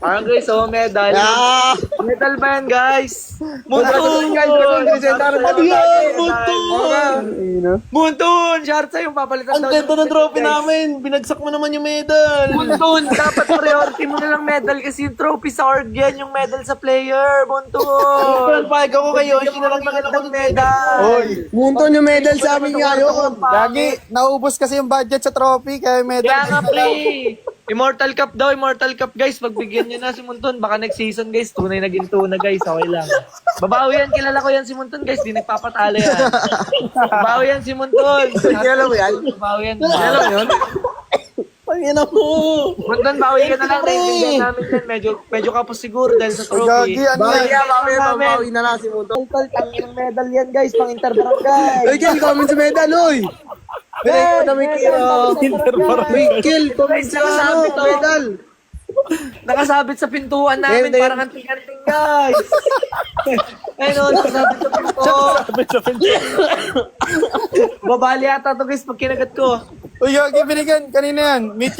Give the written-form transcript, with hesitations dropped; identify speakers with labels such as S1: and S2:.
S1: Parang guys, medal.
S2: Ah!
S1: Medal ba yan, guys?
S2: Muntun! Ano yan? Muntun!
S1: Muntun! Shartsa yung papalitan
S2: Ang ganda ng trophy namin! Binagsak mo naman yung medal!
S1: Muntun! Dapat priority mo na lang medal kasi yung trophy sa org yan, yung medal sa player. Muntun!
S2: Pag ako kayo, Yoshi na lang naman ako ng medal!
S1: Oy!
S3: Munton yung medal sa amin ngayon.
S2: Gagi, naubos kasi yung budget sa trophy, kaya medal.
S1: Kaya nga, pre! Immortal Cup daw, Immortal Cup guys. Pagbigyan nyo na si Muntun. Baka next season guys, tunay na ginto na guys. Okay lang. Babawi yan, kilala ko yan si Muntun guys. Di nagpapatalo yan. Babawi yan si Muntun.
S3: Kilala mo yan?
S1: Babawi yan.
S3: Kilala mo yun?
S2: Pangina mo!
S1: Muntun, bawi ka na lang. Naiintindihan namin yan. Medyo kapos siguro dahil sa trophy.
S2: Gagi, ano
S3: Bawi
S2: yan?
S3: yan, bawi na lang si Munton.
S1: Tol, tangin ng medal yan guys. Pang interbarangay.
S3: Uy, Kill, comment sa medal, uy! Pinay ko na may kill. May kill, comment sa medal.
S1: Nakasabit sa pintuan namin.
S3: Ayun, ayun.
S1: Parang anting-anting guys. Ayun, nakasabit sa pintuan. Babali ata to guys pag kinagat ko.
S2: Uy, Gagi, binigyan. Kanina yan. Meet